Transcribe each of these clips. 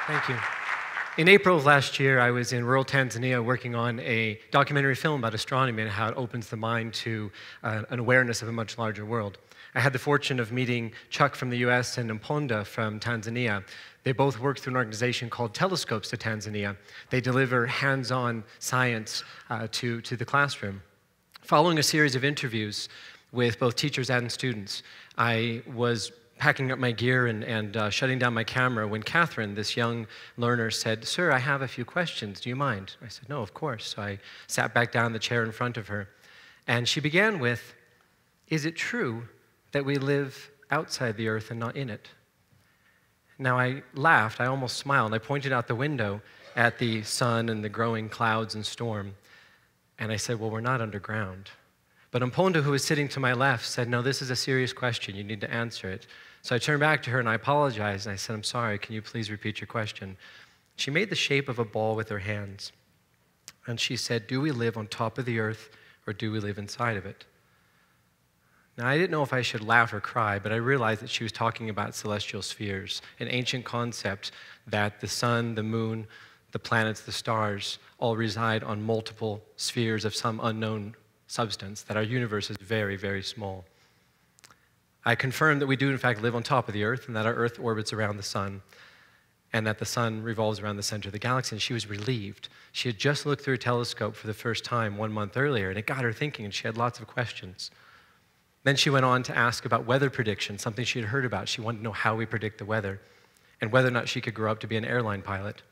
Thank you. In April of last year, I was in rural Tanzania working on a documentary film about astronomy and how it opens the mind to an awareness of a much larger world. I had the fortune of meeting Chuck from the US and Mponda from Tanzania. They both work through an organization called Telescopes to Tanzania. They deliver hands-on science to the classroom. Following a series of interviews with both teachers and students, I was packing up my gear and shutting down my camera when Catherine, this young learner, said, "Sir, I have a few questions. Do you mind?" I said, "No, of course." So I sat back down in the chair in front of her. And she began with, "Is it true that we live outside the earth and not in it?" Now I laughed, I almost smiled, and I pointed out the window at the sun and the growing clouds and storm. And I said, "Well, we're not underground." But Mponda, who was sitting to my left, said, "No, this is a serious question. You need to answer it." So I turned back to her and I apologized. And I said, "I'm sorry, can you please repeat your question?" She made the shape of a ball with her hands. And she said, "Do we live on top of the earth or do we live inside of it?" Now, I didn't know if I should laugh or cry, but I realized that she was talking about celestial spheres, an ancient concept that the sun, the moon, the planets, the stars all reside on multiple spheres of some unknown substance, that our universe is very, very small. I confirmed that we do, in fact, live on top of the earth and that our earth orbits around the sun and that the sun revolves around the center of the galaxy, and she was relieved. She had just looked through a telescope for the first time 1 month earlier, and it got her thinking, and she had lots of questions. Then she went on to ask about weather prediction, something she had heard about. She wanted to know how we predict the weather and whether or not she could grow up to be an airline pilot.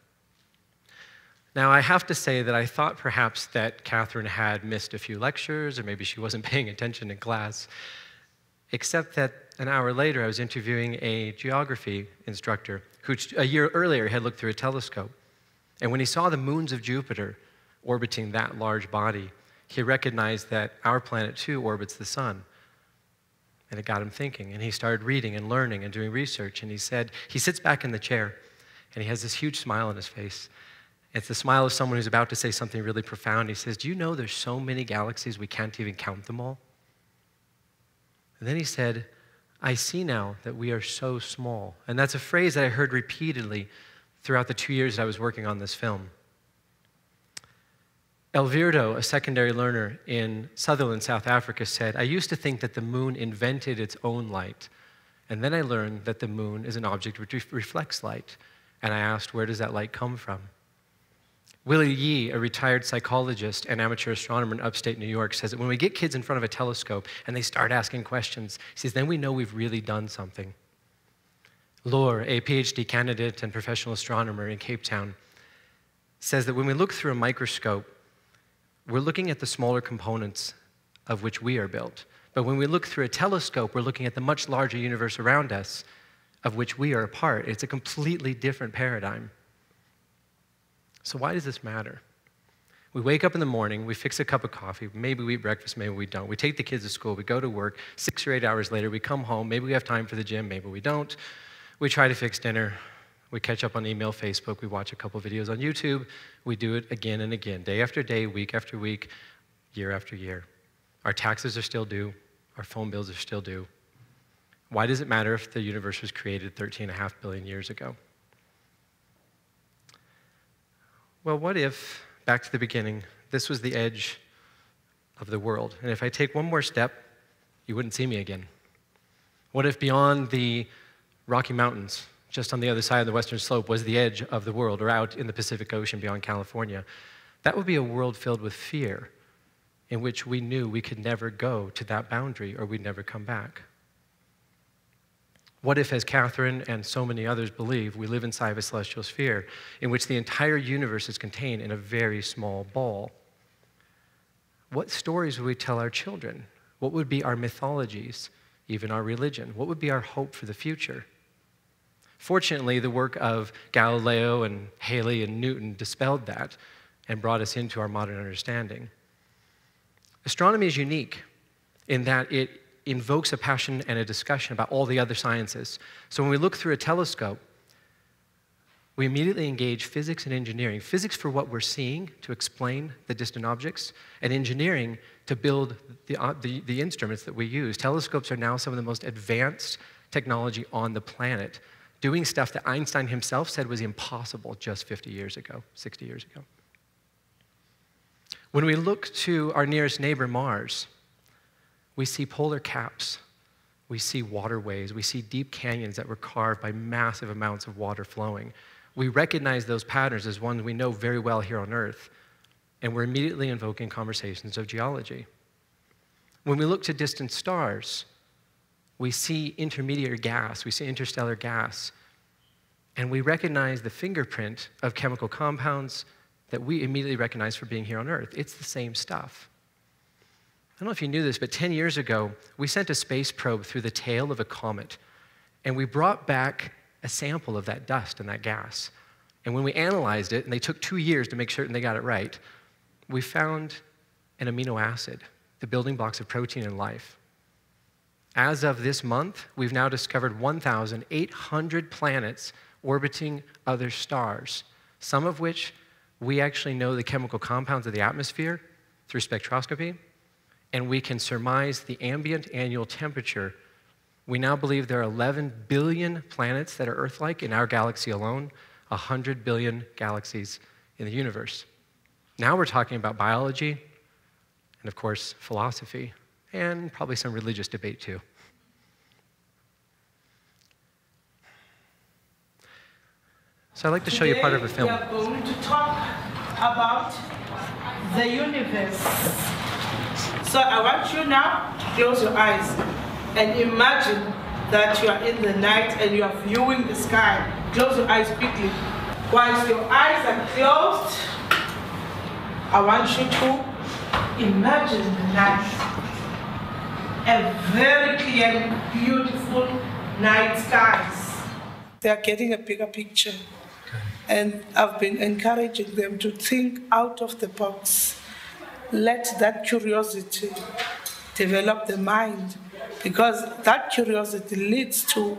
Now, I have to say that I thought perhaps that Catherine had missed a few lectures, or maybe she wasn't paying attention in class, except that an hour later I was interviewing a geography instructor who a year earlier had looked through a telescope. And when he saw the moons of Jupiter orbiting that large body, he recognized that our planet too orbits the sun. And it got him thinking, and he started reading and learning and doing research, and he said, he sits back in the chair, and he has this huge smile on his face. It's the smile of someone who's about to say something really profound. He says, "Do you know there's so many galaxies we can't even count them all?" And then he said, "I see now that we are so small." And that's a phrase that I heard repeatedly throughout the 2 years that I was working on this film. Elvirdo, a secondary learner in Sutherland, South Africa, said, "I used to think that the moon invented its own light, and then I learned that the moon is an object which reflects light. And I asked, where does that light come from?" Willie Yee, a retired psychologist and amateur astronomer in upstate New York, says that when we get kids in front of a telescope and they start asking questions, he says, then we know we've really done something. Lohr, a PhD candidate and professional astronomer in Cape Town, says that when we look through a microscope, we're looking at the smaller components of which we are built. But when we look through a telescope, we're looking at the much larger universe around us of which we are a part. It's a completely different paradigm. So why does this matter? We wake up in the morning, we fix a cup of coffee, maybe we eat breakfast, maybe we don't. We take the kids to school, we go to work, 6 or 8 hours later, we come home, maybe we have time for the gym, maybe we don't. We try to fix dinner, we catch up on email, Facebook, we watch a couple videos on YouTube, we do it again and again, day after day, week after week, year after year. Our taxes are still due, our phone bills are still due. Why does it matter if the universe was created 13.5 billion years ago? Well, what if, back to the beginning, this was the edge of the world? And if I take one more step, you wouldn't see me again. What if beyond the Rocky Mountains, just on the other side of the western slope, was the edge of the world, or out in the Pacific Ocean beyond California? That would be a world filled with fear, in which we knew we could never go to that boundary or we'd never come back. What if, as Catherine and so many others believe, we live inside of a celestial sphere in which the entire universe is contained in a very small ball? What stories would we tell our children? What would be our mythologies, even our religion? What would be our hope for the future? Fortunately, the work of Galileo and Halley and Newton dispelled that and brought us into our modern understanding. Astronomy is unique in that it invokes a passion and a discussion about all the other sciences. So when we look through a telescope, we immediately engage physics and engineering. Physics for what we're seeing, to explain the distant objects, and engineering to build the instruments that we use. Telescopes are now some of the most advanced technology on the planet doing stuff that Einstein himself said was impossible just 50 years ago, 60 years ago. When we look to our nearest neighbor, Mars, we see polar caps, we see waterways, we see deep canyons that were carved by massive amounts of water flowing. We recognize those patterns as ones we know very well here on Earth, and we're immediately invoking conversations of geology. When we look to distant stars, we see intermediate gas, we see interstellar gas, and we recognize the fingerprint of chemical compounds that we immediately recognize for being here on Earth. It's the same stuff. I don't know if you knew this, but 10 years ago, we sent a space probe through the tail of a comet, and we brought back a sample of that dust and that gas. And when we analyzed it, and they took 2 years to make certain they got it right, we found an amino acid, the building blocks of protein in life. As of this month, we've now discovered 1,800 planets orbiting other stars, some of which we actually know the chemical compounds of the atmosphere through spectroscopy, and we can surmise the ambient annual temperature. We now believe there are 11 billion planets that are Earth-like in our galaxy alone, 100 billion galaxies in the universe. Now we're talking about biology, and of course, philosophy, and probably some religious debate too. So I'd like to show you part of a film. We are going to talk about the universe. So I want you now to close your eyes and imagine that you are in the night and you are viewing the sky. Close your eyes quickly. Whilst your eyes are closed, I want you to imagine the night. A very clear, beautiful night skies. They are getting a bigger picture. And I've been encouraging them to think out of the box. Let that curiosity develop the mind, because that curiosity leads to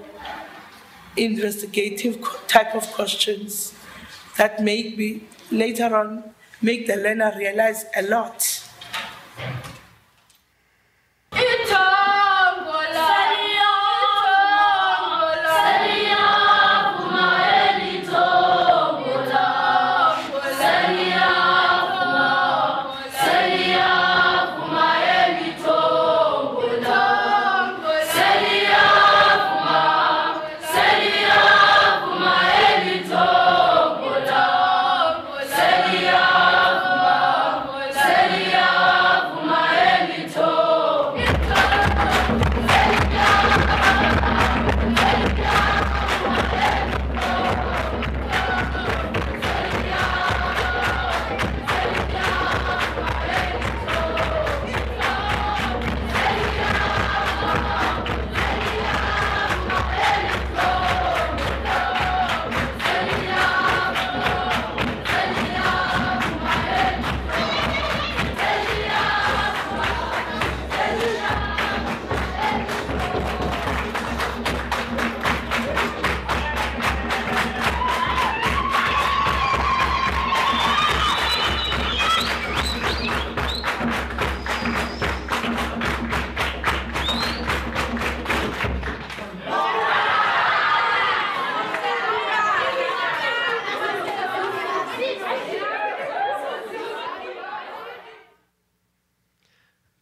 investigative type of questions that maybe later on make the learner realize a lot.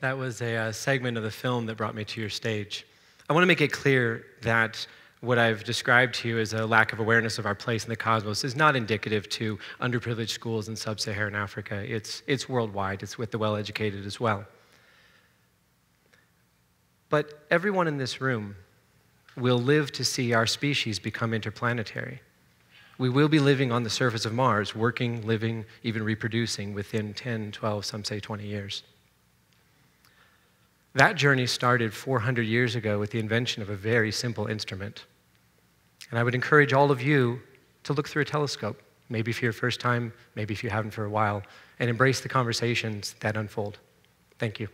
That was a segment of the film that brought me to your stage. I want to make it clear that what I've described to you as a lack of awareness of our place in the cosmos is not indicative to underprivileged schools in sub-Saharan Africa. It's worldwide. It's with the well-educated as well. But everyone in this room will live to see our species become interplanetary. We will be living on the surface of Mars, working, living, even reproducing within 10, 12, some say 20 years. That journey started 400 years ago with the invention of a very simple instrument. And I would encourage all of you to look through a telescope, maybe for your first time, maybe if you haven't for a while, and embrace the conversations that unfold. Thank you.